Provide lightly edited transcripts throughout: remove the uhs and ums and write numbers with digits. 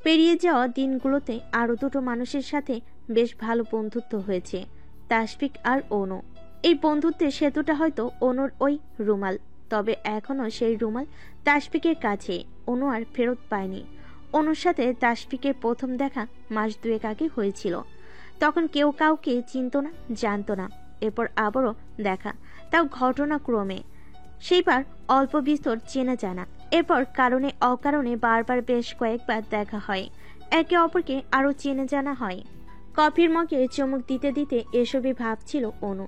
পেরিয়ে যাওয়া দিনগুলোতে আরও দুটো মানুষের সাথে বেশ ভালো বন্ধুত্ব হয়েছে, তাসফিক আর অনু। এই বন্ধুত্বের সেতুটা হয়তো অনুর ওই রুমাল, তবে এখনও সেই রুমাল তাসফিকের কাছে। অনু আর ফেরত পায়নি। অনুর সাথে তাসফিকের প্রথম দেখা মাস দুয়েক আগে হয়েছিল। তখন কেউ কাউকে চিনত না, জানতো না। এরপর আবারও দেখা, তাও ঘটনাক্রমে। সেইবার অল্প বিস্তর চেনা জানা, এরপর কারণে অকারণে বারবার বেশ কয়েকবার দেখা হয়, একে অপরকে আরো চেনা জানা হয়। কফির মগে চুমুক দিতে দিতে এসবই ভাবছিল অনু।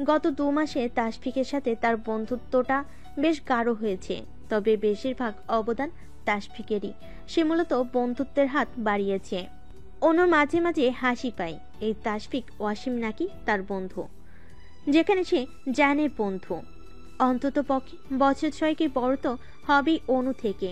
গত 2 মাসে তাসফিকের সাথে তার বন্ধুত্বটা বেশ গাঢ় হয়েছে, তবে বেশিরভাগ অবদান তাসফিকেরই। সে মূলত বন্ধুত্বের হাত বাড়িয়েছে। অনুর মাঝে মাঝে হাসি পায়, এই তাসফিক ওয়াসিম নাকি তার বন্ধু, যেখানে সে জানের বন্ধু। অন্তত পক্ষে বছর 6 বড় তো হবেই অনু থেকে।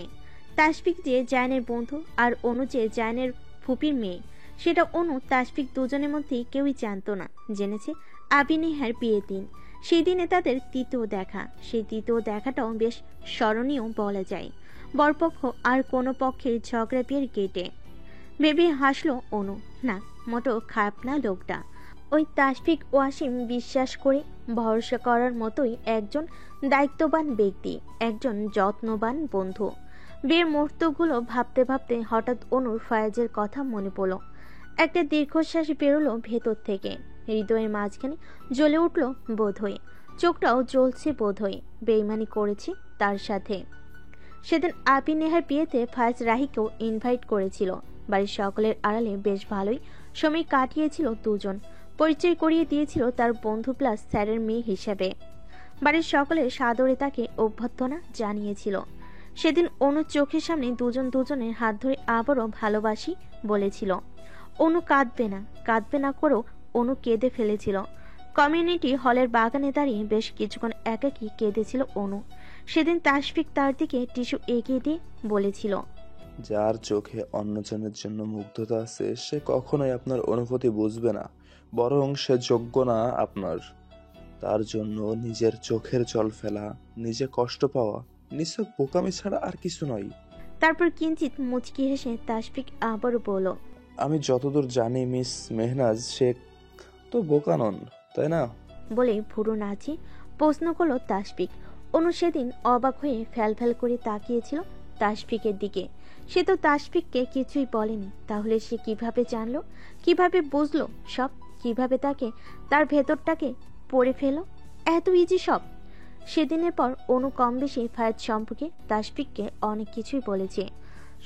তাসফিক যে জায়নের বন্ধু আর অনু যে জায়নের ফুপির মেয়ে, সেটা অনু তাসফিক দুজনের মধ্যে কেউই জানতো না। জেনেছে আবিনেহার বিয়ের দিন, সেই দিনে তাদের তৃতীয় দেখা। সেই তৃতীয় দেখাটাও বেশ স্মরণীয় বলা যায়। বরপক্ষ আর কোনো পক্ষের ঝগড়া বিয়ের গেটে। ভেবে হাসলো অনু, না মোটেও খারাপ না লোকটা। ওই তাসফিক ওয়াসিম বিশ্বাস করে ভরসা করার মতোই একজন দায়িত্ববান ব্যক্তি, একজন যত্নবান বন্ধু। বিয়ের মুহূর্তগুলো ভাবতে ভাবতে হঠাৎ অনুর ফায়াজের কথা মনে পড়ল। একটা দীর্ঘশ্বাস বেরোলো ভেতর থেকে, হৃদয়ের মাঝখানে জ্বলে উঠল বোধহয়। চোখটাও জ্বলছে বোধহয়। বেইমানি করেছে তার সাথে। সেদিন আপি নেহার বিয়েতে ফায়াজ রাহিকেও ইনভাইট করেছিল। বাড়ির সকলের আড়ালে বেশ ভালোই সময় কাটিয়েছিল দুজন। পরিচয় করিয়ে দিয়েছিল তার বন্ধু প্লাস স্যারের মেয়ে হিসেবে। বাড়ির সকলের সাদরে তাকে অভ্যর্থনা জানিয়েছিল। সেদিন অনুর চোখের সামনে দুজন দুজনের হাত ধরে আবারও ভালোবাসি বলেছিল। অনু কাঁদবে না করেও অনু কেঁদে ফেলেছিল। কমিউনিটি হলের বাগানে দাঁড়িয়ে বেশ কিছুক্ষণ একাকী কেঁদেছিল অনু। সেদিন তাসফিক তার দিকে টিস্যু এগিয়ে দিয়ে বলেছিল, যার চোখে অন্যজনের জন্য মুগ্ধতা আছে সে কখনোই আপনার অনুভূতি বুঝবে না, বরং সে যোগ্য না আপনার। তার জন্য নিজের চোখের জল ফেলা, নিজে কষ্ট পাওয়া নিছক বোকামি ছাড়া আর কিছু নয়। তারপর কিঞ্চিত মুচকি হেসে তাসফিক আবারও বলল, আমি যতদূর জানি মিস মেহনাজ শেখ তো বোকা নন, তাই না? বলে ভুরু নাচিয়ে প্রশ্ন করলো তাসফিক। অনু সেদিন অবাক হয়ে ফ্যাল করে তাকিয়েছিল তাসফিকের দিকে। সে তো তাসফিককে কিছুই বলেনি, তাহলে সে কিভাবে জানলো, কিভাবে বুঝলো সব, কিভাবে তাকে তার ভেতরটাকে পড়ে ফেলো? এত ইজি সব। সেদিনের পর অনু কম বেশি ফায়াজ সম্পর্কে তাসফিককে অনেক কিছুই বলেছে,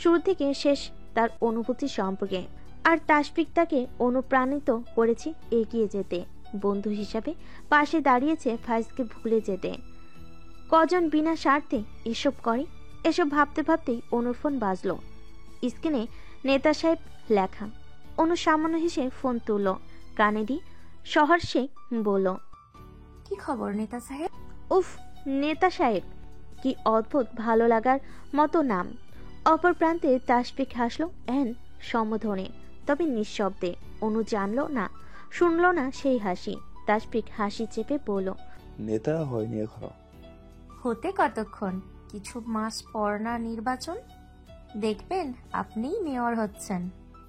শুরু থেকে শেষ তার অনুভূতি সম্পর্কে। আর তাসফিক তাকে অনুপ্রাণিত করেছে এগিয়ে যেতে, বন্ধু হিসাবে পাশে দাঁড়িয়েছে ফায়াজকে ভুলে যেতে। কজন বিনা স্বার্থে এসব করে? এসব ভাবতে ভাবতেই অনুর ফোন বাজলো। স্ক্রিনে নেতা সাহেব লেখা। অনু সামান্য হেসে ফোন তুলল, কানে দিয়ে শহর শেখ বলল, কি খবর নেতা সাহেব? উফ, নেতা সাহেব, কি অদ্ভুত ভালো লাগার মতো নাম। অপর প্রান্তে তাসফিক হাসলো এন সম্বোধনে, তবে নিঃশব্দে। অনু জানলো না, শুনলো না সেই হাসি। তাসফিক হাসি চেপে বলল, নেতা হয়নি এখনো। হতে কতক্ষণ, কিছু মাস পর না নির্বাচন? দেখবেন আপনিই মেয়র হচ্ছেন।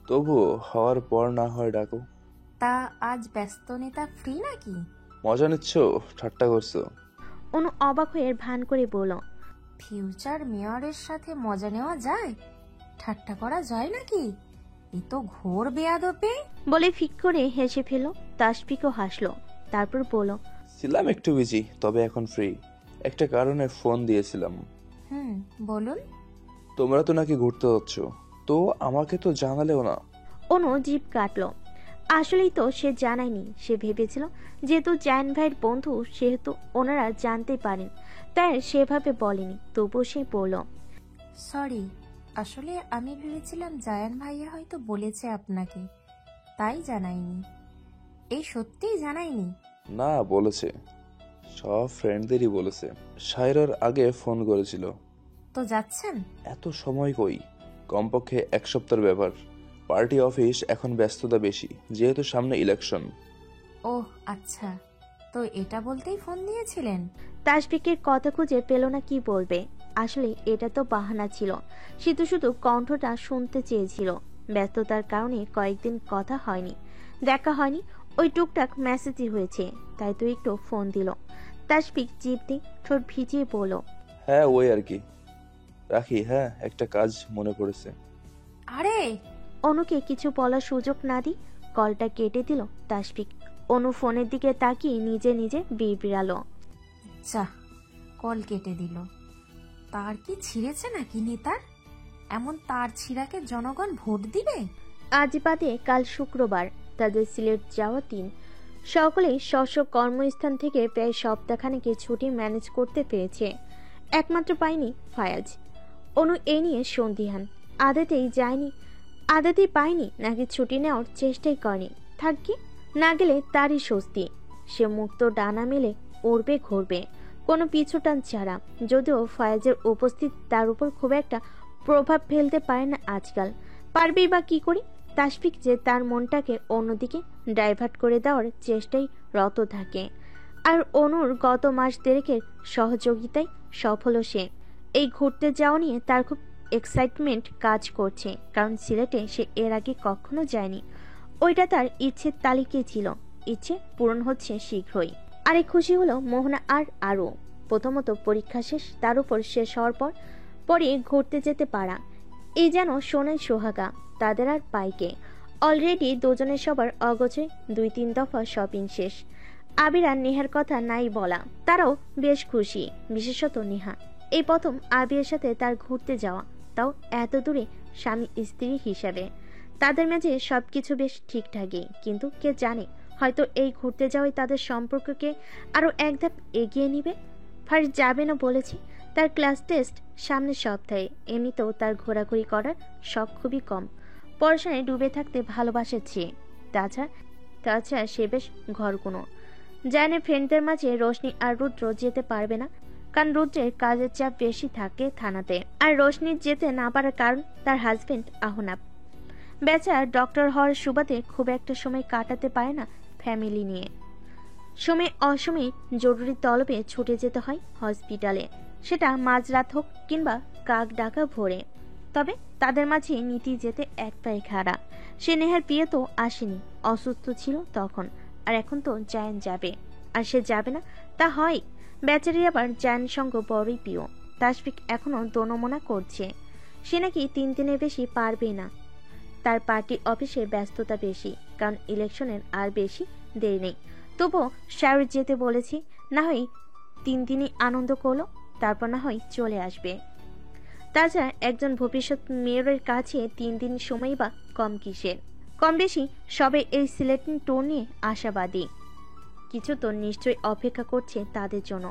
তবু হওয়ার পর না হয় ডাকো। তা আজ ব্যস্ত নেতা ফ্রি নাকি? মজা নিচ্ছ? ঠাট্টা করছো? অনু অবাক হয়ে ভান করে বলল, ফিউচার মেয়রের সাথে মজা নেওয়া যায়? ঠাট্টা করা যায় নাকি? এ তো ঘোর বেয়াদপি। বলে ফিক করে হেসে ফেল। তাসফিকও হাসলো, তারপর বলল, ছিলাম একটু বিজি, তবে এখন ফ্রি। একটা কারণে ফোন দিয়েছিলাম। বলুন। তোমরা তো নাকি ঘুরতে যাচ্ছ, তো আমাকে তো জানালেও না। অনু জিভ কাটলো। আসলেই তো সে জানায়নি। সে ভেবেছিল যেহেতু জায়ন ভাইয়ের বন্ধু সেহেতু ওনারা জানতে পারেন, তাই সেভাবে বলেনি। তবুও সে বলল, সরি, আসলে আমি ভেবেছিলাম জায়ান ভাইয়া হয়তো বলেছে আপনাকে, তাই জানাইনি। এই সত্যিই জানাইনি? না, বলেছে, সব ফ্রেন্ডদেরই বলেছে। শায়রার আগে ফোন করেছিল। তো যাচ্ছেন? এত সময় কই, কমপক্ষে 1 সপ্তাহের ব্যাপার। পার্টি অফিস এখন ব্যস্ততা বেশি, যেহেতু সামনে ইলেকশন। ওহ আচ্ছা, তো এটা বলতেই ফোন দিয়েছিলেন? তাসফিকের কথা খুঁজে পেল না কি বলবে। আসলে এটা তো বাহানা ছিল। শুধু শুধু কণ্ঠটা শুনতে চেয়েছিল। ব্যস্ততার কারণে কয়েকদিন কথা হয়নি, দেখা হয়নি। ওই টুকটাক মেসেজই হয়েছে, তাই তো একটু ফোন দিল। তাসফিক জিভ দিয়ে ঠোঁট ভিজিয়ে বলল, হ্যাঁ ওই আর কি। রাখি, হ্যাঁ একটা কাজ মনে পড়েছে। আরে অনুকে কিছু বলার সুযোগ না দি কলটা কেটে দিল তাসফিক। অনু ফোনের দিকে তাকিয়ে নিজে নিজে বিড়বিড়ালো, যা, কল কেটে দিল। তার কি ছিঁড়েছে নাকি নেতার? এমন তার ছিঁড়াকে জনগণ ভোট দিবে? আজ বাদে কাল শুক্রবার, তাদের সিলেট যাওয়া দিন। সকলেই স্ব কর্মস্থান থেকে প্রায় সপ্তাহখানেকের ছুটি ম্যানেজ করতে পেরেছে। একমাত্র পায়নি ফায়াজ। অনু এ নিয়ে সন্দিহান। আদাতেই পায়নি নাকি ছুটি নেওয়ার চেষ্টাই করেনি। থাকি না গেলে তারই স্বস্তি। সে মুক্ত ডানা মেলে উড়বে ঘুরবে, কোনো পিছুটান ছাড়া। যদিও ফায়াজের উপস্থিত তার উপর খুব একটা প্রভাব ফেলতে পারে না আজকাল। পারবেই বা কি করি? তাসফিক যে তার মনটাকে অন্যদিকে ডাইভার্ট করে দেওয়ার চেষ্টায় রত থাকে। আর অনুর গত মাস দেড়েকের সহযোগিতায় সফল সে। এই ঘুরতে যাওয়া নিয়ে তার খুব এক্সাইটমেন্ট কাজ করছে, কারণ সিলেটে সে এর আগে কখনো যায়নি। ওইটা তার ইচ্ছের তালিকায় ছিল। ইচ্ছে পূরণ হচ্ছে শীঘ্রই। আরে খুশি হলো মোহনা আরও। প্রথমত পরীক্ষা শেষ, তার উপর শেষ হওয়ার পরে ঘুরতে যেতে পারা, এই যেন সোনাই সোহাগা। তাদের আর পাইকে। অলরেডি দুজনের সবার অগোছে 2-3 দফা শপিং শেষ। আবির আর নেহার কথা নাই বলা, তারাও বেশ খুশি। বিশেষত নেহা, এই প্রথম আবিরের সাথে তার ঘুরতে যাওয়া, তাও এত দূরে স্বামী স্ত্রী হিসাবে। তাদের মাঝে সবকিছু বেশ ঠিকঠাকই, কিন্তু কে জানে হয়তো এই ঘুরতে যাওয়াই তাদের সম্পর্ককে আরো এক ধাপ এগিয়ে নিবে। ফার্স্ট যাবে না বলেছি, তার ক্লাস টেস্ট সামনের সপ্তাহে। এমনিতেও তার ঘোরাঘুরি করার শখ খুবই কম, পড়াশোনায় ডুবে থাকতে ভালোবাসে চেয়ে। তাছাড়া সে বেশ ঘরকুনো। জানে ফ্রেন্ডদের মাঝে রোশনি আর রুদ্র যেতে পারবে না, কারণ রুদ্রের কাজের চাপ বেশি থাকে থানাতে। আর রোশনি যেতে না পারার কারণ তার হাজবেন্ড আহনাব। বেচারা ডক্টর হওয়ার সুবাদে খুব একটা সময় কাটাতে পারে না ফ্যামিলি নিয়ে। সময় অসময়ে জরুরি তলবে ছুটে যেতে হয় হসপিটালে, সেটা মাঝরাত হোক কিংবা কাক ডাকা ভোরে। তবে তাদের মাঝে নীতি যেতে এক পায়ে খাড়া। সে নেহার বিয়ে তো আসেনি, অসুস্থ ছিল তখন। আর এখন তো জায়ান যাবে, আর সে যাবে না তা হয়? বেচারি আবার জায়ান সঙ্গ বড়ই প্রিয়। তাসফিক এখনো দোনমনা করছে, সে নাকি 3 দিনের বেশি পারবে না। তার পার্টি অফিসে ব্যস্ততা বেশি, কারণ ইলেকশনের আর বেশি দেরি নেই। তবুও স্যার যেতে বলেছি, না হয় 3 দিনই আনন্দ করলো, তারপর না হয় চলে আসবে। তাছাড়া একজন ভবিষ্যৎ মেয়রের কাছে 3 দিন সময় বা কম কিসের? কম বেশি সবে এই সিলেটিং ট্যুর নিয়ে আশাবাদী। কিছু তো নিশ্চয়ই অপেক্ষা করছে তাদের জন্য।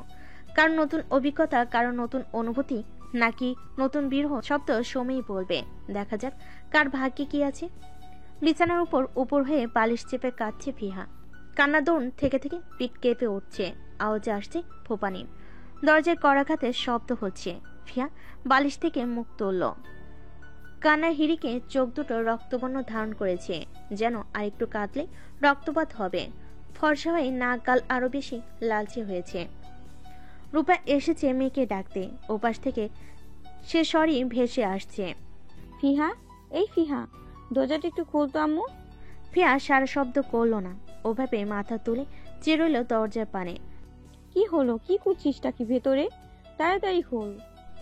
কারণ নতুন অভিজ্ঞতা, কারণ নতুন অনুভূতি, নাকি নতুন বিরহ, সব তো সময়ই বলবে। দেখা যাক কার ভাগ্যে কি আছে। বিছানার উপর হয়ে বালিশ চেপে কাঁদছে ফিহা। কান্না দৌড় থেকে থেকে পিঠ কেঁপে উঠছে। আওয়াজে আসছে ফোপানি। দরজায় কড়াঘাতের শব্দ হচ্ছে। ফিহা বালিশ থেকে মুখ তুলল। কান্নার হিড়িকে চোখ দুটো রক্তবর্ণ ধারণ করেছে, যেন আরেকটু কাঁদলে রক্তপাত হবে। ফর্সা হয়ে নাক গাল আরো বেশি লালচে হয়েছে। রূপা এসেছে মেয়েকে ডাকতে। ওপাশ থেকে সে স্বরই ভেসে আসছে, ফিহা, এই ফিহা, দরজাটা একটু খুলতো আম্মু। ফিহা সারা শব্দ করলো না, ওভাবে মাথা তুলে চেয়ে রইল দরজার পানে। কি হলো, কি করছিসটা কি ভেতরে? তাড়াতাড়ি খোল।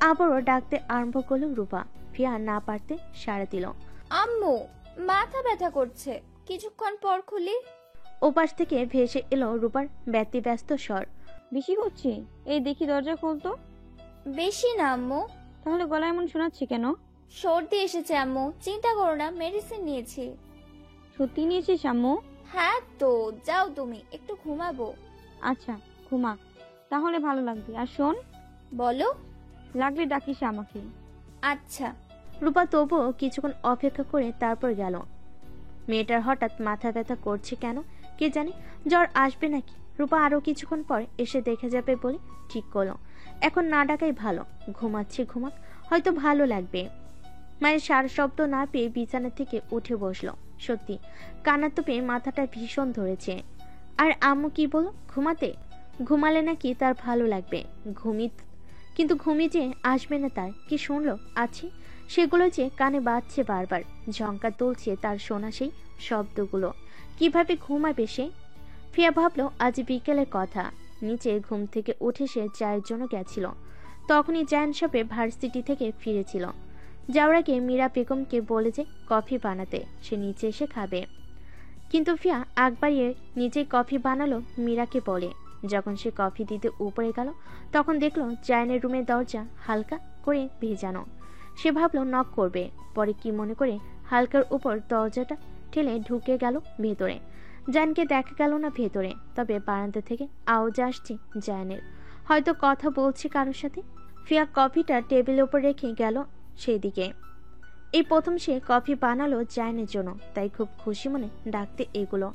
আবারও ডাকতে আরম্ভ করলো রূপা। ফিহা না পারতে সাড়া দিল, আম্মু, মাথা ব্যথা করছে, কিছুক্ষণ পর খুলি। ওপাশ থেকে ভেসে এলো রূপার ব্যতিব্যস্ত স্বর। বেশি হচ্ছে, এই দেখি দরজা খুলতো। বেশি না আম্মু। তাহলে গলা এমন শোনাচ্ছে কেন? সর্দি এসেছে আম্মু, চিন্তা করো না, মেডিসিন নিয়েছি। সত্যি নিয়েছিস আম্মু? হ্যাঁ তো, যাও তুমি, একটু ঘুমাবো। আচ্ছা ঘুমা, তাহলে ভালো লাগবে। আর শোন, বলো। লাগলে ডাকিস আমাকে। আচ্ছা। রূপা তবুও কিছুক্ষণ অপেক্ষা করে তারপর গেল। মেয়েটার হঠাৎ মাথা ব্যথা করছে কেন কে জানে, জ্বর আসবে নাকি। রূপা আরো কিছুক্ষণ পর এসে দেখে যাবে বলে ঠিক করলো। এখন না ডাকাই ভালো, ঘুমাচ্ছে ঘুমাক, হয়তো ভালো লাগবে। মায়ের সার শব্দ না পেয়ে বিছানা থেকে উঠে বসলো। সত্যি কান্নার তো পেয়ে মাথাটা ভীষণ ধরেছে। আর আম্মু কি বলো, ঘুমালে নাকি তার ভালো লাগবে। কিন্তু ঘুমিয়ে যে আসবে না তার কি শুনলো আছে সেগুলো যে কানে বাজছে বারবার, ঝঙ্কার তুলছে তার শোনা সেই শব্দগুলো। কিভাবে ঘুমাবে সে? ফিয়া ভাবলো আজ বিকেলের কথা। নিচে ঘুম থেকে উঠে সে চায়ের জন্য গেছিল। তখনই জায়ান সাহেব ভার্সিটি থেকে ফিরেছিল। যাওয়ার আগে মীরা বেগমকে বলে যে কফি বানাতে, সে নিচে এসে খাবে। কিন্তু ফিয়া আগ বাড়িয়ে নিজেই কফি বানালো মীরাকে বলে। যখন সে কফি দিতে উপরে গেল তখন দেখলো জায়ানের রুমের দরজা হালকা করে ভেজানো। সে ভাবলো নক করবে, পরে কি মনে করে হালকার উপর দরজাটা ঠেলে ঢুকে গেল ভেতরে। জায়ানকে দেখা গেল না ভেতরে, তবে বারান্দা থেকে আওয়াজ আসছে জায়ানের, হয়তো কথা বলছে কারোর সাথে। ফিয়া কফিটা টেবিলের উপর রেখে গেল সেদিকে। এই প্রথম সে কফি বানালো জায়ানের জন্য, তাই খুব খুশি মনে ডাকতে এগুলো।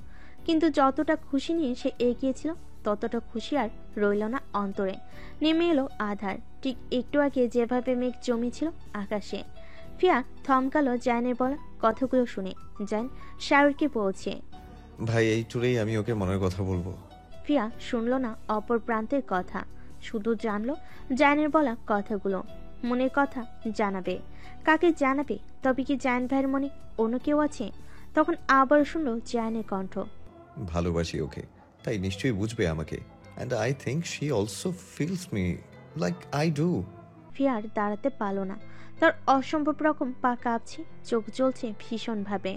কিন্তু যতটা খুশি নিয়ে সে এগিয়েছিল ততটা খুশি আর রইল না অন্তরে। নেমে এলো আধার, ঠিক একটু আগে যেভাবে মেঘ জমেছিল আকাশে। ফিয়া থমকালো জায়ানের বলা কথাগুলো শুনে। জায়ান শাহরুখকে বলছে, ভাই এই টুরেই আমি ওকে মনের কথা বলবো। ফিয়া শুনল না অপর প্রান্তের কথা, শুধু জানলো জায়ানের বলা কথাগুলো। মনের কথা জানাবে, কাকে জানাবে? তবে কি জায়ান ভাইয়ের মনে অন্য কেউ আছে? তখন আবার শুনলো জায়ানের কণ্ঠ, ভালোবাসি ওকে, তাই নিশ্চয়ই বুঝবে আমাকে। And I think she also feels me like I do. Fear দাঁড়াতে পারল না, তার অসম্ভব রকম পা কাঁপছে, চোখ জ্বলছে ভীষণভাবে।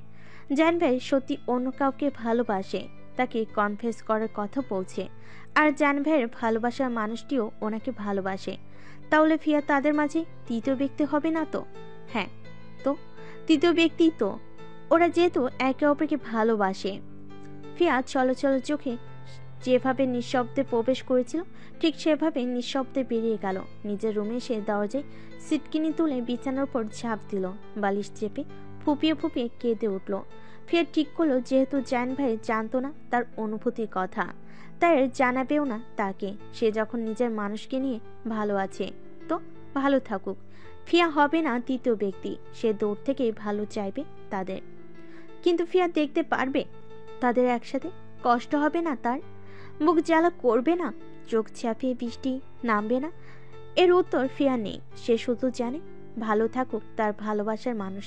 জায়ান ভাই সত্যি অন্য কাউকে ভালোবাসে, তাকে কনফেস করার কথা বলছে। আর জায়ান ভাইয়ের ভালোবাসার মানুষটিও ওনাকে ভালোবাসে। তাহলে ফিয়া তাদের মাঝে তৃতীয় ব্যক্তি হবে না তো? হ্যাঁ, তো তৃতীয় ব্যক্তি তো। ওরা যেহেতু একে অপরকে ভালোবাসে। ফিয়া চলচল চোখে যেভাবে নিঃশব্দে প্রবেশ করেছিল ঠিক সেভাবে নিঃশব্দে বেরিয়ে গেল। নিজের রুমে এসে দরজায় সিটকিনি তুলে বিছানার উপর ঝাঁপ দিল, বালিশ চেপে ফুপিয়ে ফুপিয়ে কেঁদে উঠল। ফিয়া ঠিক করলো যেহেতু জায়ান ভাই জানতো না তার অনুভূতির কথা, তাই জানাবেও না তাকে। সে যখন নিজের মানুষকে নিয়ে ভালো আছে তো ভালো থাকুক। ফিয়া হবে না তৃতীয় ব্যক্তি, সে দূর থেকেই ভালো চাইবে তাদের। কিন্তু ফিয়া দেখতে পারবে তাদের একসাথে? কষ্ট হবে না তার? মুখ জ্বালা করবে না? চোখ চাপিয়ে বৃষ্টি নামবে না? এর উত্তর ফিয়া নেই। সে শুধু জানে ভালো থাকুক তার ভালোবাসার মানুষ,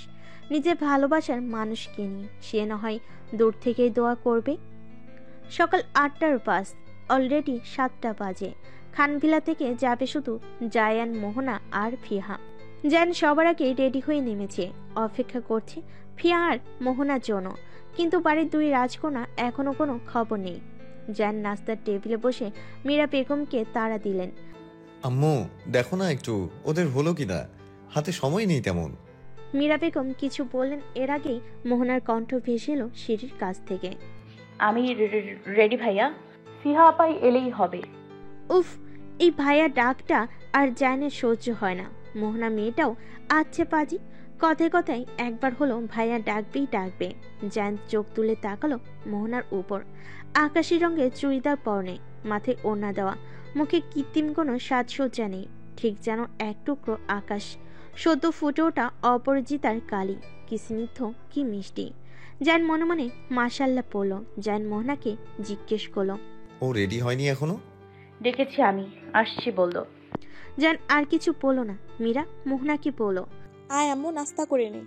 নিজের ভালোবাসার মানুষকে নিয়ে। সে না হয় দূর থেকেই দোয়া করবে। সকাল 8টার বাস, অলরেডি 7টা বাজে। খানভিলা থেকে যাবে শুধু জায়ান, মোহনা আর ফিহা। জায়ান সবার আগে রেডি হয়ে নেমেছে, অপেক্ষা করছে ফিয়া আর মোহনার জন্য। কিন্তু বাড়ির দুই রাজকন্যা এখনো কোনো খবর নেই। জায়ান নাস্তার টেবিলে বসে মীরা বেগমকে তাড়া দিলেন, আম্মু দেখো না একটু ওদের হলো কিনা, হাতে সময় নেই তেমন। মীরা বেগম কিছু বললেন এর আগেই মোহনার কণ্ঠ ভেসে এলো সিঁড়ির কাছ থেকে, আমি রেডি ভাইয়া, ফিহা আপাই এলেই হবে। উফ, এই ভাইয়া ডাকটা আর জায়ানের সহ্য হয় না। মোহনা মেয়েটাও আচ্ছে পাজি, কথায় কথায় একবার হলো ভাইয়া ডাকবেই ডাকবে। জায়ান চোখ তুলে তাকালো মোহনার উপর। আকাশি রঙের চুড়িদার পরনে, মাথায় ওড়না দেওয়া, মুখে কৃত্রিম কোনো সাজসজ্জা নেই, ঠিক যেন এক টুকরো আকাশ। সদ্য ফুটে ওঠা অপরাজিতার কালি, কি স্নিগ্ধ কি মিষ্টি। জায়ান মনে মনে মাশাল্লাহ পড়ল। জায়ান মোহনাকে জিজ্ঞেস করলো, ও রেডি হয়নি এখনো? ডেকেছি আমি, আসছি বললো। জায়ান আর কিছু বলল না। মীরা মোহনাকে বলল, আয় আম্মু নাস্তা করে নে।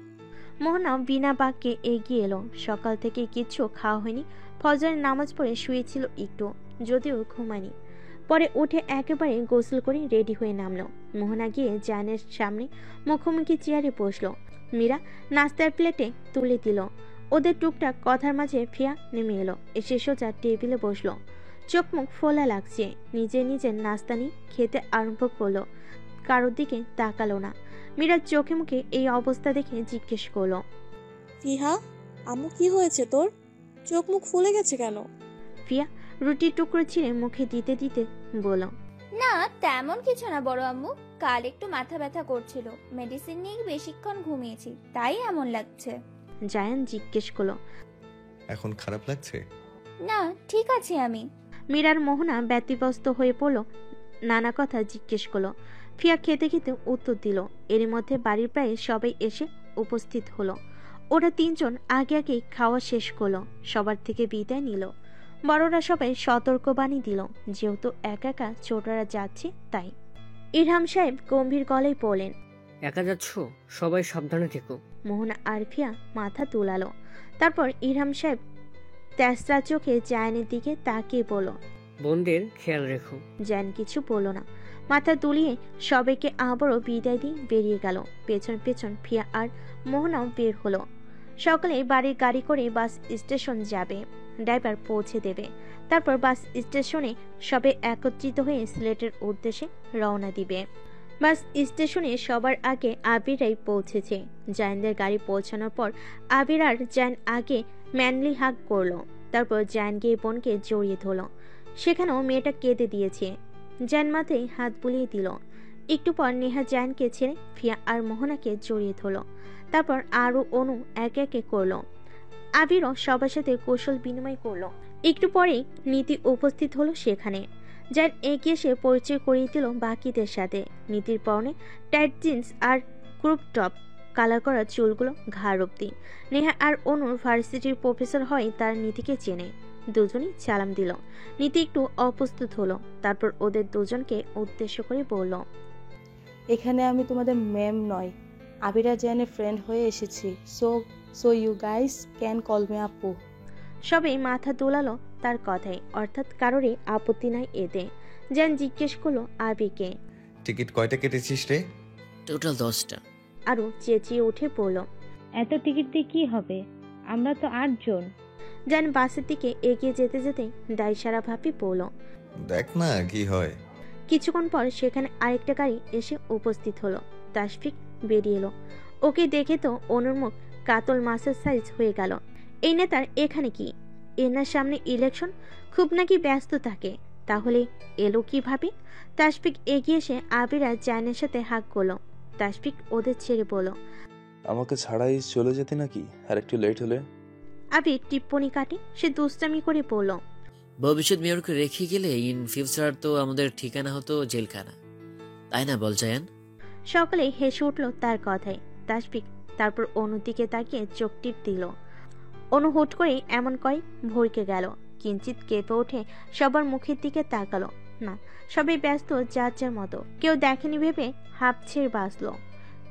মোহনা বিনা বাক্যে এগিয়ে এলো। সকাল থেকে কিচ্ছু খাওয়া হয়নি। ফজরের নামাজ পড়ে শুয়েছিল একটু, যদিও ঘুমায়নি। পরে উঠে একেবারে গোসল করে রেডি হয়ে নামলো। মোহনা গিয়ে জায়ানের সামনে মুখোমুখি চেয়ারে বসলো। মীরা নাস্তার প্লেটে তুলে দিল। ওদের টুকটাক কথার মাঝে ফিয়া নেমে এলো, এসে সোজা টেবিলে বসলো। চোখ মুখ ফোলা লাগছে। নিজে নিজের নাস্তা নিয়ে খেতে আরম্ভ করলো, কারোর দিকে তাকালো না। মীরার চোখে মুখে এই অবস্থা দেখে জিজ্ঞেস করলো, ফিহা আম্মু কি হয়েছে তোর? চোখ মুখ ফুলে গেছে কেন? ফিয়া রুটির টুকরো ছিঁড়ে মুখে দিতে দিতে বলল, না তেমন কিছু না বড় আম্মু, কাল একটু মাথা ব্যথা করছিল, মেডিসিন নিয়ে বেশিক্ষণ ঘুমিয়েছি, তাই এমন লাগছে। জায়ান জিজ্ঞেস করলো, এখন খারাপ লাগছে? না ঠিক আছে আমি। মীরার মোহনা ব্যতিব্যস্ত হয়ে পড়লো, নানা কথা জিজ্ঞেস করলো। ফিয়া খেতে খেতে উত্তর দিল। এর মধ্যে বাড়ির প্রায় সবাই এসে উপস্থিত হলো। ওরা তিনজন আগে আগে খাওয়া শেষ করলো, সবার থেকে বিদায় নিল। বড়রা সবাই সতর্কবাণী দিল, যেহেতু একা একা ছোটরা যাচ্ছে তাই। ইরহাম সাহেব গম্ভীর গলায় বললেন। একা যাচ্ছ? সবাই সাবধানে থেকো। মোহনা আর ফিয়া মাথা তুলালো। তারপর ইরহাম সাহেব তেসরা চোখে জায়ানের দিকে তাকিয়ে বলল, বোনদের খেয়াল রেখো। জায়ান কিছু বলল না, মাথা তুলিয়ে সবাইকে আবারও বিদায় দিয়ে বেরিয়ে গেল। পেছন পেছন ফিয়া আর মোহনাও বের হলো। সকালে বাড়ির গাড়ি করে বাস স্টেশন যাবে, ড্রাইভার পৌঁছে দেবে। তারপর বাস স্টেশনে সবে একত্রিত হয়ে সিলেটের উদ্দেশ্যে রওনা দিবে। বাস স্টেশনে সবার আগে আবিরাই পৌঁছেছে। জায়ানদের গাড়ি পৌঁছানোর পর আবির আর জায়ান আগে ম্যানলি হাগ করলো। তারপর জায়ান গিয়ে বোনকে জড়িয়ে ধরল। সেখানেও মেয়েটা কেঁদে দিয়েছে। জায়ান মাথায় হাত বুলিয়ে দিল। একটু পর নেহা জায়ানকে ছেড়ে ফিয়া আর মোহনাকে জড়িয়ে ধরল। তারপর আরও অনু একে একে করলো। আবিরও সবার সাথে কৌশল বিনিময় করলো। একটু পরেই নীতি উপস্থিত হলো সেখানে। জায়ান এগিয়ে এসে পরিচয় করিয়ে দিল বাকিদের সাথে। নীতির পরনে টাইট জিন্স আর ক্রপ টপ, কালার করা চুলগুলো ঘাড় অব্দি। নেহা আর অনুর ভার্সিটির প্রফেসর হয় তার নীতিকে চেনে। দুজনই সালাম দিল। নীতি একটু অপ্রস্তুত হলো। তারপর ওদের দুজনকে উদ্দেশ্য করে বলল, এখানে আমি তোমাদের ম্যাম নয়, আবিরা জায়ানের ফ্রেন্ড হয়ে এসেছি। So you guys can call me আপু। সবাই মাথা দোলালো তার কথায়, অর্থাৎ কারোরই আপত্তি নাই এতে। জায়ান জিজ্ঞেস করলো আবিকে, টিকিট কয়টা কেটেছিস রে? টোটাল 10টা। আরও চেঁচিয়ে উঠে পড়ল, এত টিকিট দিয়ে কি হবে? আমরা তো 8 জন। জায়ান বাসের দিকে এগিয়ে যেতে যেতে দায়সারা ভাবে পড়ল। দেখ না কি হয়। কিছুক্ষণ পর সেখানে আরেকটা গাড়ি এসে উপস্থিত হলো। তাশফিক বেরিয়ে এলো। ওকে দেখে তো অনুর মুখ কাতল মাছের সাইজ হয়ে গেল। এই নেতার এখানে কি? এনার সামনে ইলেকশন, খুব নাকি ব্যস্ত থাকে। তাহলে এলো কিভাবে? তাশফিক এগিয়ে এসে আবির আর জায়ানের সাথে হাত করলো। তাশফিক ওদের ছেড়ে বলল, আমাকে ছাড়াই চলে যেতে নাকি? আর একটু লেট হলে? আবির টিপ্পনি কাটে। সে দুষ্টামি করে বলল, ভবিষ্যৎ মেয়রকে রেখে গেলে ইন ফিউচার তো আমাদের ঠিকানা হতো জেলখানা, তাই না বল জায়ান? সকালে হেসে উঠল তার কথায় তাশফিক। তারপর অনুর দিকে তাকিয়ে চোখ টিপ দিল। অনু হুট করে এমন কয় ভরকে গেল। কিঞ্চিত কেঁপে উঠে সবার মুখের দিকে তাকালো। না, সবাই ব্যস্ত যার যার মতো। কেউ দেখেনি ভেবে হাঁপ ছেড়ে বাঁচল।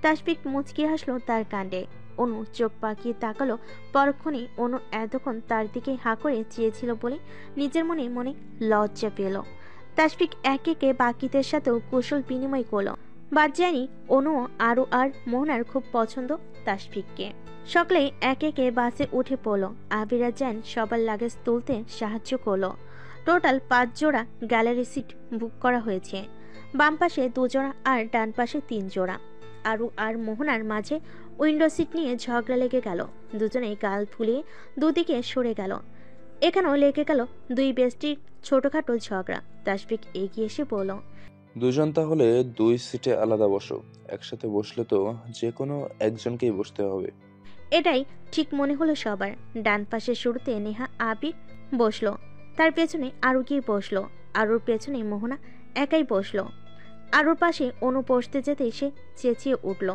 তাশফিক মুচকি হাসলো তার কাণ্ডে। অনু চোখ পাকিয়ে তাকালো। পরক্ষণে অনু এতক্ষণ তার দিকে হাঁ করে চেয়েছিল বলে নিজের মনে মনে লজ্জা পেল। তাশফিক একে একে বাকিদের সাথেও কুশল বিনিময় করলো। বাদ যায়নি অনু আরও আর মোহনার খুব পছন্দ তাশফিককে। সকালে একে একে বাসে উঠে পড়লো। আবিরা জায়ান সবার লাগেজ তুলতে সাহায্য করলো। টোটাল 5 জোড়া গ্যালারি সিট বুক করা হয়েছে। বাম পাশে 2 জোড়া আর ডান পাশে 3 জোড়া। আরু আর মোহনার মাঝে উইন্ডো সিট নিয়ে ঝগড়া লেগে গেল। দুজনেই গাল ফুলিয়ে দুদিকে সরে গেল। এখানেও লেগে গেল 2 বেস্টির ছোটখাটো ঝগড়া। তাশফিক এগিয়ে এসে বলল, দুজন তাহলে 2 সিটে আলাদা বসো। একসাথে বসলে তো যে কোনো একজনকেই বসতে হবে। এটাই ঠিক মনে হলো সবার। ডান পাশে শুরুতে নেহা আবির বসলো। তার পেছনে আরু গিয়ে বসলো। আরুর পেছনে মোহনা একাই বসলো। আরুর পাশে অনু বসতে যেতে সে চেঁচিয়ে উঠল,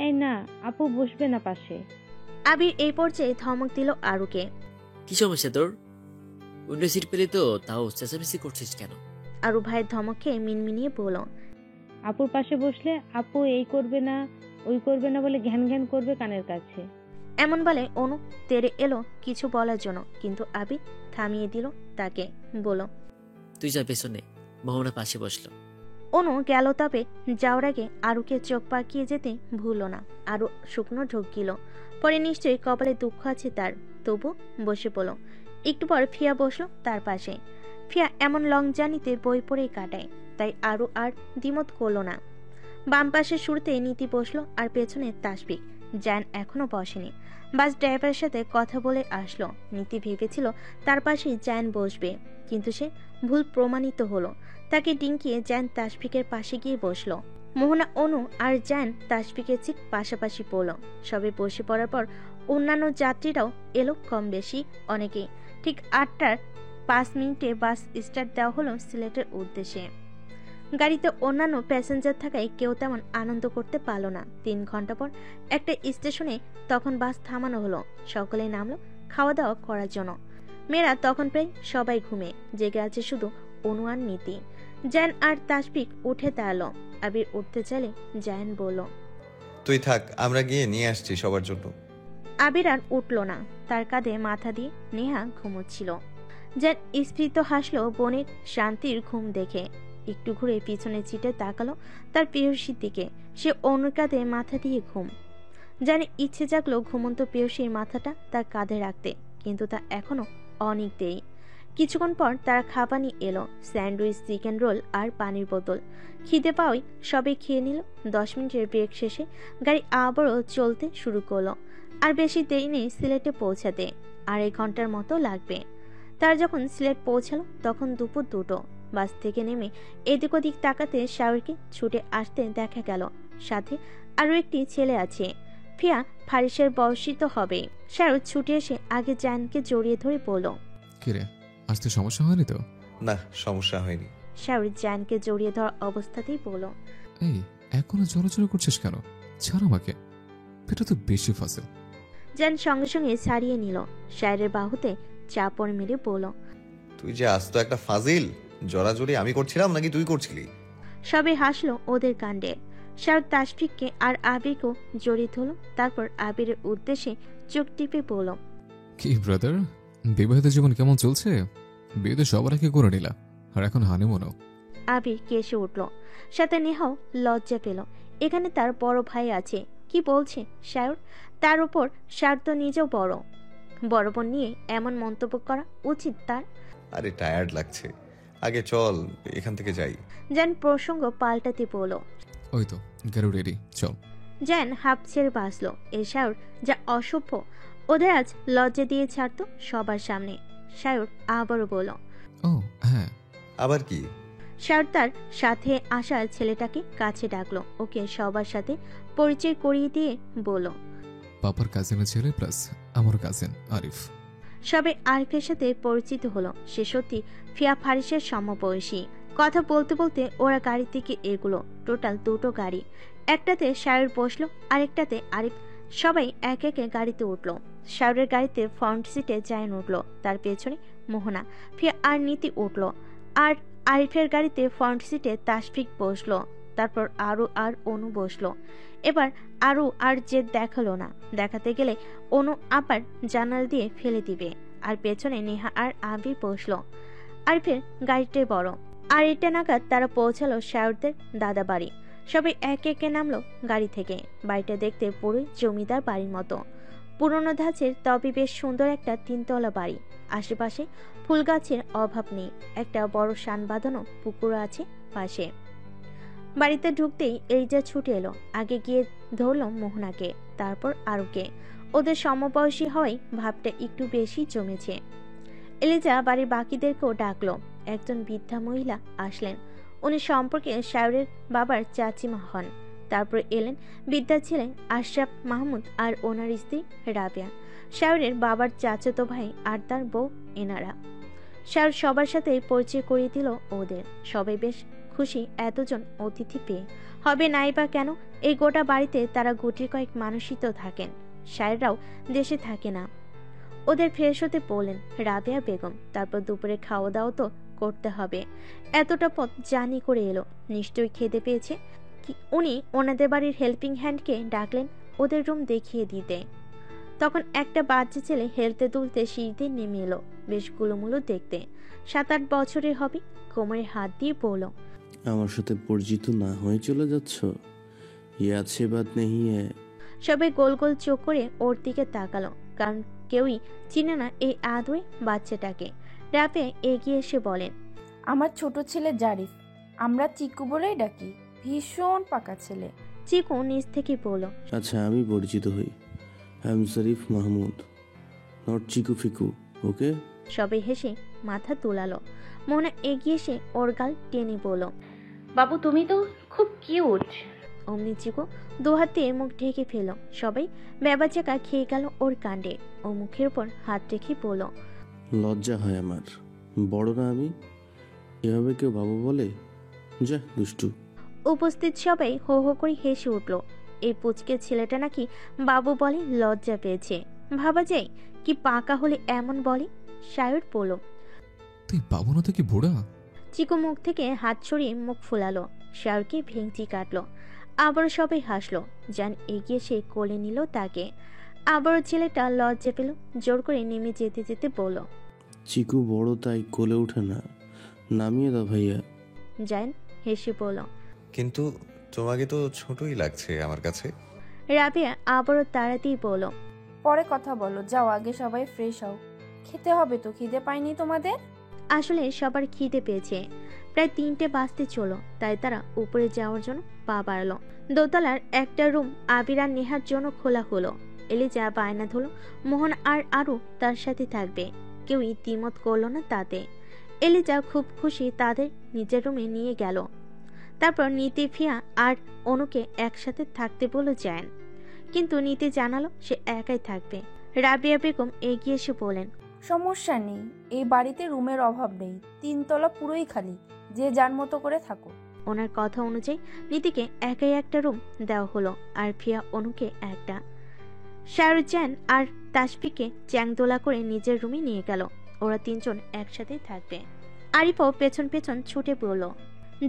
এই না, আপু বসবে না পাশে। আবির এই পর্যায়ে ধমক দিল আরুকে। কি সমস্যা তোর? উইন্ডো সিট পেলে তো তাও চেঁচামেচি করছিস কেন? আরু ভাইয়ের ধমক খেয়ে মিনমিনিয়ে বলল, আপুর পাশে বসলে আপু এই করবে না ওই করবে না বলে ঘ্যান ঘ্যান করবে কানের কাছে। এমন বলে অনু তেড়ে এলো কিছু বলার জন্য, কিন্তু আবির থামিয়ে দিল তাকে। বলল, তুই যা পেছনে। মোহনা পাশে বসলো। অনু গেল, তবে যাওয়ার আগে আরুকে চোখ পাকিয়ে যেতে ভুলো না। আরু শুকনো ঢোক গিল। পরে নিশ্চয়ই কপালে দুঃখ আছে তার, তবু বসে পড়ল। একটু পর ফিয়া বসলো তার পাশে। ফিয়া এমন লং জার্নিতে বই পড়েই কাটায়, তাই আরু আর দ্বিমত করলো না। বাম পাশের শুরুতে নীতি বসলো আর পেছনে তাশফিক। জায়ান এখনো বসেনি। বাস ড্রাইভারের সাথে কথা বলে আসলো। নীতি ভেবেছিল তার পাশেই জায়ান বসবে, কিন্তু সে ভুল প্রমাণিত হলো। তাকে ডিঙ্কিয়ে জায়ান তাশফিকের পাশে গিয়ে বসলো। মোহনা, অনু আর জায়ান তাশফিকের সিট পাশাপাশি পড়ল। সবে বসে পড়ার পর অন্যান্য যাত্রীরাও এলো, কম বেশি অনেকেই। ঠিক 8টার 5 মিনিটে বাস স্টার্ট দেওয়া হলো সিলেটের উদ্দেশ্যে। গাড়িতে অন্যান্য প্যাসেঞ্জার থাকায় কেউ তেমন আনন্দ করতে পারল না। 3 ঘন্টা পর একটা স্টেশনে তখন বাস থামানো হলো। সকলে নামলো খাওয়া দাওয়া করার জন্য। মেয়েরা তখন প্রায় সবাই ঘুমে, জেগে আছে শুধু অনু আর নীতি। জায়ান আর তাসফিক উঠে দাঁড়ালো। আবির উঠতে চাইলে জায়ান বলল, তুই থাক, আমরা গিয়ে নিয়ে আসছি সবার জন্য। আবির আর উঠল না, তার কাঁধে মাথা দিয়ে নেহা ঘুমোচ্ছিল। জায়ান স্ফীত হাসলো বোনের শান্তির ঘুম দেখে। একটু ঘুরে পিছনে চিটে তাকালো তার প্রেয়সীর দিকে। সে অন্য কাঁধে মাথা দিয়ে ঘুম। জানে ইচ্ছে জাগলো ঘুমন্ত প্রেয়সীর মাথাটা তার কাঁধে রাখতে, কিন্তু তা এখনো অনেক দেরি। কিছুক্ষণ পর তারা খাবার নিয়ে এলো, স্যান্ডউইচ, চিকেন রোল আর পানির বোতল। খিদে পাওয়াই সবাই খেয়ে নিল। 10 মিনিটের ব্রেক শেষে গাড়ি আবারও চলতে শুরু করলো। আর বেশি দেরি নেই সিলেটে পৌঁছাতে, 2.5 ঘন্টার মতো লাগবে। তারা যখন সিলেট পৌঁছালো তখন দুপুর 2টো। বাস থেকে নেমে এদিক ওদিক তাকাতে শাওরকে ছুটে আসতে দেখা গেল। সাথে আরও একটি ছেলে আছে, ফিয়া ফারিসের বয়সী তো হবে। শাওর ছুটে এসে আগে জায়ানকে জড়িয়ে ধরে বলল, কিরে, আসতে সমস্যা হয়নি তো? না, সমস্যা হয়নি। শাওর জায়ানকে জড়িয়ে ধরা অবস্থাতেই বলল, এই এখনো জোরাজোরি করছিস কেন? ছাড় আমাকে, এটা তো বেশি ফাসিল। জায়ান সঙ্গে সঙ্গে ছাড়িয়ে নিল। শায়রের বাহুতে চাপড় মেরে বলল, তুই যে আস্ত একটা ফাজিল। জড়াজড়ি আমি করছিলাম নাকি তুই করছিলি? সবে হাসলো ওদের কাণ্ডে। শাওর তাসফিককে আর আবিরকেও জড়িয়ে ধরল। তারপর আবিরের উদ্দেশ্যে চোখ টিপে বলল, কি ব্রাদার, বিবাহিত জীবন কেমন চলছে? বিয়েতে সবার আগে করে নিলা, আর এখন হানিমুনও। আবির কেসে উঠল, সাথে নেহাও লজ্জা পেল। এখানে তার বড় ভাই আছে, কি বলছে শায়র? তার উপর শায়র তো নিজেও বড় বোন নিয়ে এমন মন্তব্য করা উচিত তার? আরে টায়ার্ড লাগছে, আগে চল এখান থেকে যাই। জান প্রসঙ্গ পাল্টাতে বলল, ওই তো গাড়ি রেডি, চল। জান হাফ ছেড়ে বাঁচল। এ শায়র যা অসভ্য, ওদের আজ লজ্জা দিয়ে ছাড়তো সবার সামনে। শায়র আবারও বলল, ও হ্যাঁ। আবার কি? শায়র তার সাথে আসা ছেলেটাকে কাছে ডাকলো, ওকে সবার সাথে পরিচয় করিয়ে দিয়ে বলল, পাপার কাজিনের ছেলে প্লাস আমার কাজিন আরিফ। সবে আরিফের সাথে পরিচিত হলো। সে সত্যি ফিয়া ফারিসের সমবয়সী। কথা বলতে বলতে ওরা গাড়ি থেকে এগুলো। টোটাল 2টো গাড়ি, একটাতে শায়র বসলো, আরেকটাতে আরিফ। সবাই এক একে গাড়িতে উঠলো। শায়রের গাড়িতে ফ্রন্ট সিটে জায়ান উঠলো, তার পেছনে মোহনা, ফিয়া আর নীতি উঠলো। আর আরিফের গাড়িতে ফ্রন্ট সিটে তাসফিক বসলো। তারপর আরু আর অনু বসলো। এবার আরু আর জেদ দেখালো না, দেখাতে গেলে অনু আবার জানাল দিয়ে ফেলে দিবে। আর পেছনে নেহা আর আবির বসলো। আরিফের গাড়িটাই বড়। আর এটা নাগাদ তারা পৌঁছালো শায়রদের দাদা বাড়ি। সবাই এক একে নামলো গাড়ি থেকে। বাড়িটা দেখতে পুরো জমিদার বাড়ির মতো, পুরনো ধাঁচের, তবে বেশ সুন্দর একটা 3তলা বাড়ি। আশেপাশে ফুল গাছের অভাব নেই, একটা বড় শান বাঁধানো পুকুর আছে পাশে। বাড়িতে ঢুকতেই এলিজা ছুটে এলো, আগে গিয়ে ধরলো মোহনাকে, তারপর আরুকে। ওদের সমবয়সী হওয়ায় ভাবটা একটু বেশি জমেছে। এলিজা বাড়ির বাকিদেরকেও ডাকলো। একজন বৃদ্ধা মহিলা আসলেন, উনি সম্পর্কে শায়রের বাবার চাচিমা হন। তারপর এলেন বৃদ্ধার ছেলে আশরাফ মাহমুদ আর ওনার স্ত্রী রাবিয়া, শায়রের বাবার চাচাতো ভাই আর তার বউ এনারা। শায়র সবার সাথে পরিচয় করিয়ে দিল ওদের। সবাই বেশ খুশি এতজন অতিথি পেয়ে। হবে নাই বা কেন, এই গোটা বাড়িতে তারা গুটির কয়েক মানুষই তো থাকেন, শায়ররাও দেশে থাকে না। ওদের ফ্রেশ হতে বললেন রাবিয়া বেগম। তারপর দুপুরে খাওয়া দাওয়া তো করতে হবে, এতটা পথ জার্নি করে এলো, নিশ্চয়ই খেতে পেয়েছে। উনি ওনাদের বাড়ির হেল্পিং হ্যান্ডকে ডাকলেন ওদের রুম দেখিয়ে দিতে। তখন একটা বাচ্চা ছেলে হেলতে দুলতে সিঁড়িতে নেমে এলো, বেশ গুলোমুলো দেখতে, 7-8 বছরের হবে। কোমরে হাত দিয়ে বলল, আমার সাথে পরিচিত না হয়ে চলে যাচ্ছ? ইয়ে আছে বাত নেই। সবাই গোল গোল চোখ করে ওর দিকে তাকালো, কারণ কেউই চিনে না এই আদুরে বাচ্চাটাকে। রাবে এগিয়ে এসে বলেন, আমার ছোট ছেলে জারিফ, আমরা চিকু বলেই ডাকি, ভীষণ পাকা ছেলে। চিকু নিজ থেকে বলল, আচ্ছা আমি পরিচিত হই, I am Sharif Mahmud, not চিকু ফিকু, ওকে? সবাই হেসে মাথা তোলালো। মোহনা এগিয়ে এসে ওর গাল টেনে বলল, বাবু তুমি তো খুব কিউট। অমনি চিকু 2 হাত দিয়ে মুখ ঢেকে ফেল। সবাই বেবাচাকা খেয়ে গেল ওর কাণ্ডে। ও মুখের উপর হাত রেখে বলল, লজ্জা হয় আমার, বড় না আমি, এভাবে কেউ বাবু বলে? যা দুষ্টু। উপস্থিত সবাই হো হো করে হেসে উঠল। এই পুচকে ছেলেটা নাকি বাবু বলে লজ্জা পেয়েছে। ভাবা যায় কি পাকা হলে এমন বলে। শায়র বলল, তুই বাবু না তো কি বুড়া? চিকু মুখ থেকে হাত সরিয়ে মুখ ফুলালো, শাহরুখকে ভেঙচি কাটলো। আবারও সবাই হাসলো। জান এগিয়ে সে কোলে নিল তাকে। আবারও ছেলেটা লজ্জা পেল, জোর করে নেমে যেতে যেতে বলল, চিকু বড় তাই কোলে ওঠে না, নামিয়ে দাও ভাইয়া। জান হেসে বলল, কিন্তু তোমাকে তো ছোটই লাগছে আমার কাছে। রাবিয়া আবারও তাড়াতেই বলল, পরে কথা বলো, যাও আগে সবাই ফ্রেশ হও, খেতে হবে তো, খিদে পায়নি তোমাদের? আসলে সবার খিদে পেয়েছে। প্রায় 3টে বাজতে চলো, তাই তারা উপরে যাওয়ার জন্য পা বাড়ালো। দোতলার একটা রুম আবির আর নেহার জন্য খোলা হলো। এলিজা বায়না ধরল মোহন আর আরু তার সাথে থাকবে। কেউই দ্বিমত করলো না তাতে। এলিজা খুব খুশি তাদের নিজের রুমে নিয়ে গেল। তারপর নীতি, ফিয়া আর অনুকে একসাথে থাকতে বলল জায়ান, কিন্তু নীতি জানালো সে একাই থাকবে। রাবিয়া বেগম এগিয়ে এসে বলেন, সমস্যা নেই, এই বাড়িতে রুমের অভাব নেই, 3 তলা পুরোই খালি, যে যার মতো করে থাকো। ওনার কথা অনুযায়ী নীতিকে একাই একটা রুম দেওয়া হলো, আর ফিয়া অনুকে একটা। শাহরুজান আর তাসফিকে চ্যাংদোলা করে নিজের রুমে নিয়ে গেল। ওরা 3জন একসাথে থাকবে। আরিফও পেছন পেছন ছুটে পড়ল।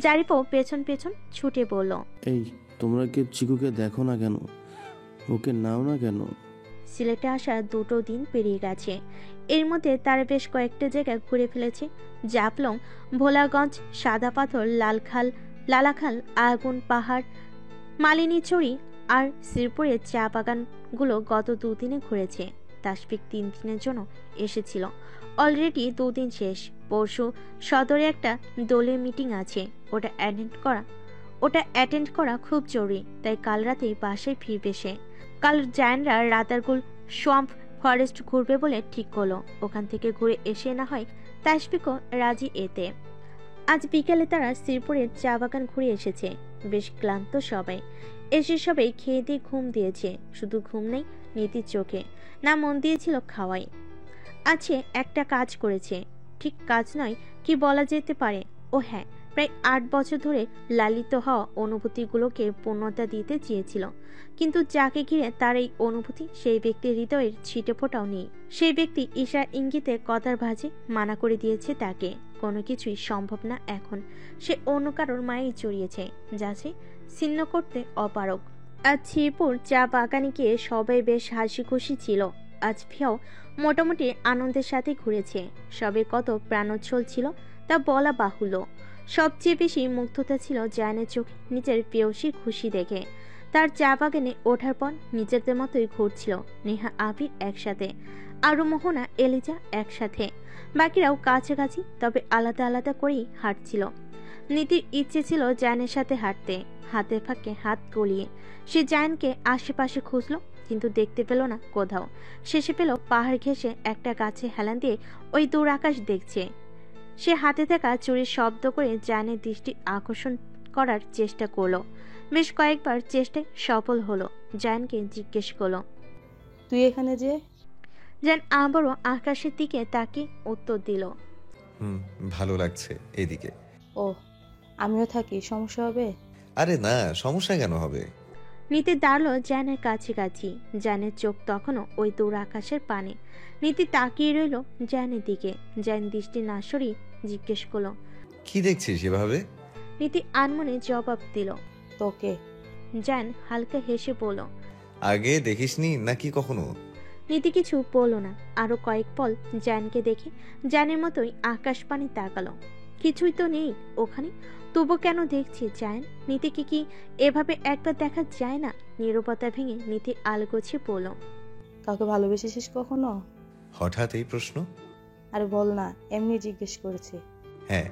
জারিফও পেছন পেছন ছুটে পড়ল। এই তোমরা কি চিকুকে দেখো না কেন? ওকে নাও না কেন? সিলেটে আসা 2 দিন পেরিয়ে গেছে। এর মধ্যে তারা বেশ কয়েকটা জায়গা ঘুরে ফেলেছে। জাফলং, ভোলাগঞ্জ, সাদা পাথর, লালাখাল, আগুন পাহাড়, মালিনীচড়ি আর শ্রীপুরের চা বাগানগুলো গত 2 দিনে ঘুরেছে। তাসফিক 3 দিনের জন্য এসেছিল। অলরেডি 2 দিন শেষ। পরশু সদরে একটা দলীয় মিটিং আছে, ওটা অ্যাটেন্ড করা খুব জরুরি, তাই কাল রাতেই বাসায় ফিরবে সে। কাল জায়ানরা রাতারগুল সোয়াম্প ফরেস্ট ঘুরবে বলে ঠিক করলো। ওখান থেকে ঘুরে এসে না হয় তাসফিকও রাজি এতে। আজ বিকেলে তারা শ্রীপুরের চা বাগান ঘুরে এসেছে। বেশ ক্লান্ত সবাই। এসে সবাই খেয়ে দিয়ে ঘুম দিয়েছে। শুধু ঘুম নেই নীতির চোখে, না মন দিয়েছিল খাওয়াই। আছে একটা কাজ করেছে, ঠিক কাজ নয় কি বলা যেতে পারে। ও হ্যাঁ, প্রায় 8 বছর ধরে লালিত হওয়া অনুভূতিগুলোকে পূর্ণতা দিতে চেয়েছিল, কিন্তু যাকে ঘিরে তার এই অনুভূতি সেই ব্যক্তির হৃদয়ের ছিটে ফোটাও নেই। সেই ব্যক্তি ঈশা ইঙ্গিতে কথার ভাঁজে মানা করে দিয়েছে তাকে। কোনো কিছুই সম্ভব না এখন। সে অন্য কারোর মায়েই জড়িয়েছে, যা সে ছিন্ন করতে অপারগ। আজ শ্রীপুর চা বাগানে গিয়ে সবাই বেশ হাসি খুশি ছিল। আজ ফিয়াও মোটামুটি আনন্দের সাথে ঘুরেছে। সবে কত প্রাণোচ্ছল ছিল তা বলা বাহুল্য। সবচেয়ে বেশি মুগ্ধতা ছিল জায়ানের চোখে নিজের প্রেয়সীর খুশি দেখে। তার চা বাগানে ওঠার পর নিজেদের মতোই ঘুরছিল নেহা, আবির একসাথে, আরু, মোহনা, এলিজা একসাথে। বাকিরাও কাছাকাছি, তবে আলাদা আলাদা করেই হাঁটছিল। নীতির ইচ্ছে ছিল জায়ানের সাথে হাঁটতে, হাতের ফাঁকে হাত গলিয়ে। সে জায়ানকে আশেপাশে খুঁজল, কিন্তু দেখতে পেল না কোথাও। শেষে পেল পাহাড় ঘেঁষে একটা গাছে হেলান দিয়ে ওই দূর আকাশ দেখছে। সে হাতে থাকা চুরির শব্দ করে জায়ানের দৃষ্টি আকর্ষণ করার চেষ্টা করলো। বেশ কয়েকবার চেষ্টায় সফল হলো। জায়ানকে জিজ্ঞেস করলো, তুই এখানে যে? জায়ান আবারও আকাশের দিকে তাকিয়ে উত্তর দিল, ভালো লাগছে এদিকে। ও, আমিও থাকি, সমস্যা হবে? আরে না, সমস্যা কেন হবে? নীতি দাঁড়ালো জায়ানের কাছাকাছি। জায়ানের চোখ তখনও ওই দূর আকাশের পানে। নীতি তাকিয়ে রইল জায়ানের দিকে। জায়ান দৃষ্টি না সরিয়ে জিজ্ঞেস করলো, কি দেখছিস এভাবে? নীতি আনমনে জবাব দিল, তোকে। জায়ান হালকা হেসে বলল, আগে দেখিসনি নাকি কখনো? নীতি কিছু বলল না। আরো কয়েক পল জায়ানকে দেখে জায়ানের মতোই আকাশ পানে তাকালো। কিছুই তো নেই ওখানে, তবু কেন দেখছি জায়ান? নীতিকে কি এভাবে একবার দেখা যায় না? নীরবতা ভেঙে নীতি আলগোছে বলল, কাউকে ভালোবেসেছিস কখনো? হঠাৎ এই প্রশ্ন? আরে বল না, এমনি জিজ্ঞেস করেছি। হ্যাঁ।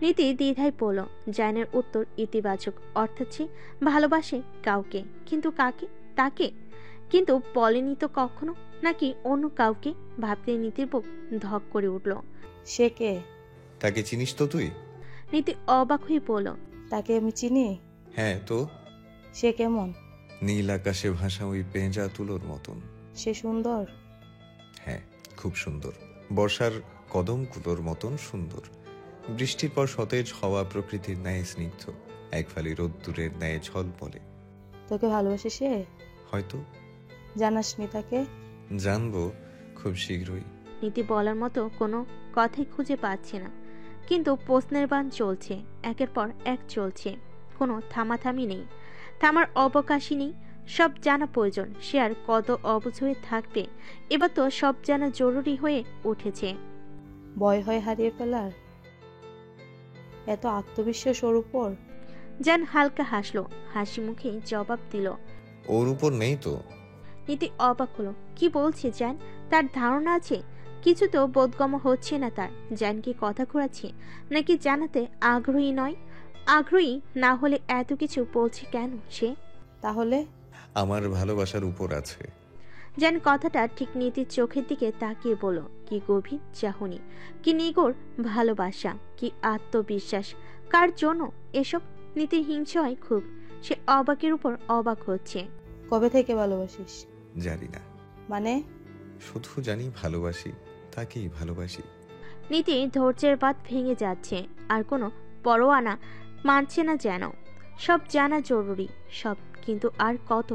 নীতি দ্বিধায় পড়ল। জায়ানের উত্তর ইতিবাচক, অর্থাৎ সে ভালোবাসে কাউকে, কিন্তু কাকে? তাকে কিন্তু বলেনি তো কখনো। নাকি অন্য কাউকে? ভাবতে নীতির বুক ধক করে উঠল। সে কে? তাকে চিনিস তো তুই? নীতি অবাক হয়ে বলল, তাকে আমি চিনি। হ্যাঁ তো? সে কেমন? নীল আকাশে ভাসা ওই পেঁজা তুলোর মতন। সে সুন্দর? হ্যাঁ, খুব সুন্দর। বর্ষার কদমগুলোর মতন সুন্দর। বৃষ্টির পর সতেজ হওয়া প্রকৃতির ন্যায় স্নিগ্ধ, এক ফালি রোদ্দুরের ন্যায় ঝলমলে। তোকে ভালোবাসে সে? হয়তো। জানাসনি তাকে? জানবো খুব শীঘ্রই। নীতি বলার মতো কোনো কথাই খুঁজে পাচ্ছে না। কিন্তু প্রশ্নের বাণ চলছে, একের পর এক চলছে, কোনো থামাথামি নেই, থামার অবকাশই নেই। সব জানা প্রয়োজন। সে আর কত অবুঝ হয়ে থাকবে? এবার তো সব জানা জরুরি হয়ে উঠেছে। ভয় হয় হারিয়ে ফেলার? এত আত্মবিশ্বাস ওর উপর? জান হালকা হাসলো, হাসি মুখে জবাব দিল। ওর উপর নেই তো। নীতি অবাক হলো। কি বলছে জান? তার ধারণা আছে? কিছু তো বোধগম্য হচ্ছে না তার। জান কি কথা ঘোরাচ্ছে, নাকি জানাতে আগ্রহী নয়? আগ্রহী না হলে এত কিছু বলছে কেন সে? তাহলে আমার ভালোবাসার উপর আছে। জান কথাটা ঠিক নীতির চোখের দিকে তাকিয়ে বলল। কি গভীর চাহনি, কি নিগড় ভালোবাসা, কি আত্মবিশ্বাস। কার জন্য এসব? নীতির হিংসা হয় খুব। সে অবাকের উপর অবাক হচ্ছে। কবে থেকে ভালোবাসিস? জানি না। মানে? শুধু জানি ভালোবাসি, তাকেই ভালোবাসি। নীতি ধৈর্যের বাঁধ ভেঙে যাচ্ছে, আর কোনো পরোয়ানা মানছে না যেন। সব জানা জরুরি, সব, কিন্তু আর কত,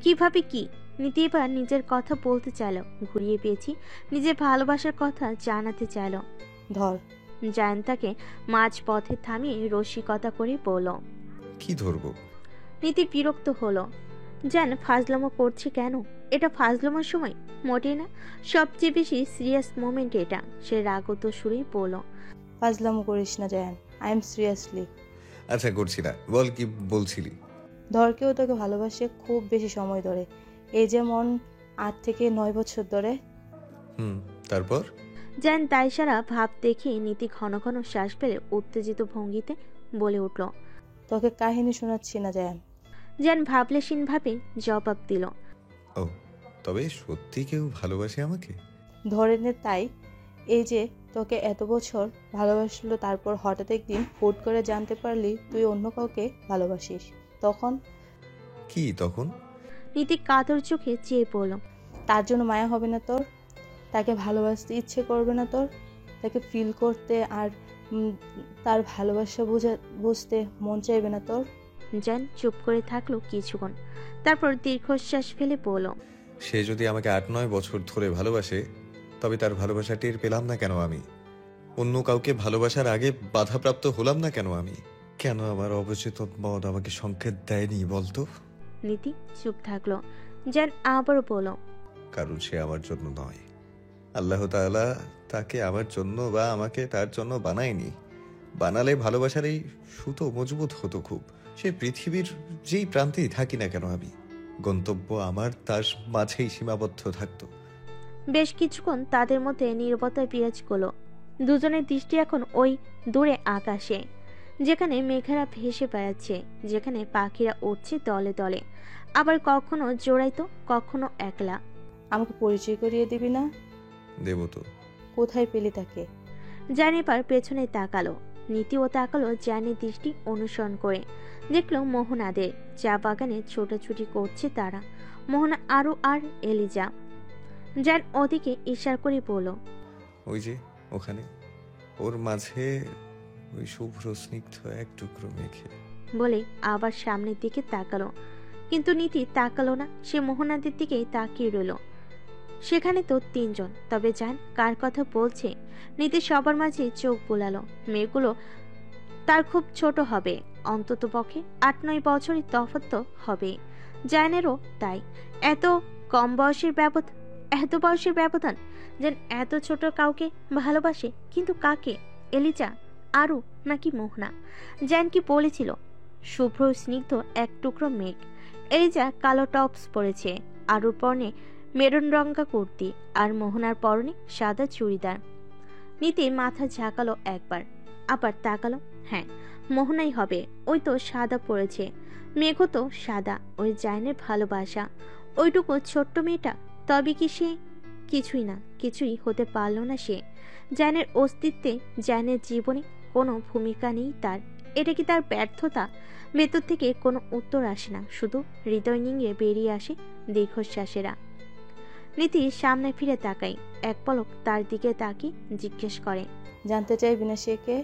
কিভাবে, কি? নীতি এবার নিজের কথা বলতে চাইল, ঘুরিয়ে পেয়েছি নিজের ভালোবাসার কথা জানাতে চাইল। ধর। জায়ান তাকে মাঝ পথে থামিয়ে রসিকতা করে বলল। কি ধরবো? নীতি বিরক্ত হলো। জান ফাজলামো করছে কেন? এটা ফাজলামোর সময় মোটেই না, সবচেয়ে বেশি সিরিয়াস মোমেন্ট এটা। সে রাগত সুরেই বলল। ফাজলামো করিস না জায়ান, আই এম সিরিয়াসলি। আচ্ছা করছি না, বল কি বলছিলি? ধর কেউ তোকে ভালোবাসে খুব বেশি সময় ধরে, এই যেমন 8 থেকে 9 বছর ধরে। তারপর? জান তাই সারা ভাব দেখে নীতি ঘন ঘন শ্বাস ফেলে উত্তেজিত ভঙ্গিতে বলে উঠল। তোকে কাহিনী শোনাচ্ছি না জায়ান। জান ভাবলেশীন ভাবে জবাব দিল। ও, তবে সত্যি কেউ ভালোবাসে আমাকে? ধরে নে তাই। এই যে তোকে এত বছর ভালোবাসলো, তারপর হঠাৎ একদিন হুট করে জানতে পারলি তুই অন্য কাউকে ভালোবাসিস, তখন কি? তখন নীতি কাতর চোখে চেয়ে পড়ল। তার জন্য মায়া হবে না তোর? তাকে ভালোবাসতে ইচ্ছে করবে না তোর? তাকে ফিল করতে আর তার ভালোবাসা বুঝতে মন চাইবে না তোর? জান চুপ করে থাকলো কিছুক্ষণ, তারপর দীর্ঘশ্বাস ফেলে বলল। সে যদি আমাকে 8-9 বছর ধরে ভালোবাসে, তবে তার ভালোবাসা টের পেলাম না কেন আমি? অন্য কাউকে ভালোবাসার আগে বাধাপ্রাপ্ত হলাম না কেন আমি? কেন আমার অবচেতন মন আমাকে সংকেত দেয়নি বলতো? নীতি চুপ থাকলো। জান আবারও বলল। কারণ সে আমার জন্য নয়। আল্লাহ তাআলা তাকে আমার জন্য বা আমাকে তার জন্য বানায়নি। বানালে ভালোবাসার এই সুতো মজবুত হতো খুব। সে পৃথিবীর যেই প্রান্তেই থাকি না কেন আমি, গন্তব্য আমার তার মাঝেই সীমাবদ্ধ থাকতো। বেশ কিছুক্ষণ তাদের মধ্যে নীরবতা বিরাজ করলো। দুজনের দৃষ্টি এখন ওই দূরে আকাশে, যেখানে মেঘেরা ভেসে বেড়াচ্ছে, যেখানে পাখিরা উঠছে দলে দলে, আবার কখনো জোড়াইতো, কখনো একলা। আমাকে পরিচয় করিয়ে দিবি না? দেব তো। কোথায় পেলি তাকে? জান এবার পেছনে তাকালো। নীতিও তাকালো জানের দৃষ্টি অনুসরণ করে। দেখলো মোহনাদের চা বাগানে ছোটাছুটি করছে তারা, মোহনা আরো আর এলিজা। জান ওদিকে ইশারা করে বলল। ওই যে ওখানে, ওর মাঝে ওই শুভ্র স্নিগ্ধ এক টুকরো মেঘে। বলে আবার সামনের দিকে তাকালো, কিন্তু নীতি তাকালো না। সে মোহনাদের দিকেই তাকিয়ে রইল। সেখানে তো 3 জন, তবে জান কার কথা বলছে? নীতি সবার মাঝে চোখ বোলালো। মেয়েগুলো তার খুব ছোট হবে, অন্তত পক্ষে 8-9 বছরের তফাৎ তো হবে। জানেরও তাই। এত কম বয়সের ব্যবধান। যেন এত ছোট কাউকে ভালোবাসে, কিন্তু কাকে? এলিজা, আরু নাকি মোহনা? জান কি বলেছিল? শুভ্র স্নিগ্ধ এক টুকরো মেঘ। এলিজা কালো টপস পরেছে, আরুর পরনে মেরুন রঙা কুর্তি, আর মোহনার পরনে সাদা চুড়িদার। নীতি মাথা ঝাঁকালো একবার, আবার তাকালো। হ্যাঁ, মোহনাই হবে। ওই তো সাদা পড়েছে, মেঘও তো সাদা। ওই জাইনের ভালোবাসা, ওইটুকু ছোট্ট মেয়েটা। তবে কি সে? কিছুই না, কিছুই হতে পারল না সে। জাইনের অস্তিত্বে, জাইনের জীবনে কোনো ভূমিকা নেই তার। এটা কি তার ব্যর্থতা? ভেতর থেকে কোনো উত্তর আসে না, শুধু হৃদয় নিংড়ে বেরিয়ে আসে দীর্ঘশ্বাসেরা। নীতি সামনে ফিরে তাকাই, এক পলক তার দিকে তাকিয়ে জিজ্ঞেস করে। জানতে চাইবি না সে কে?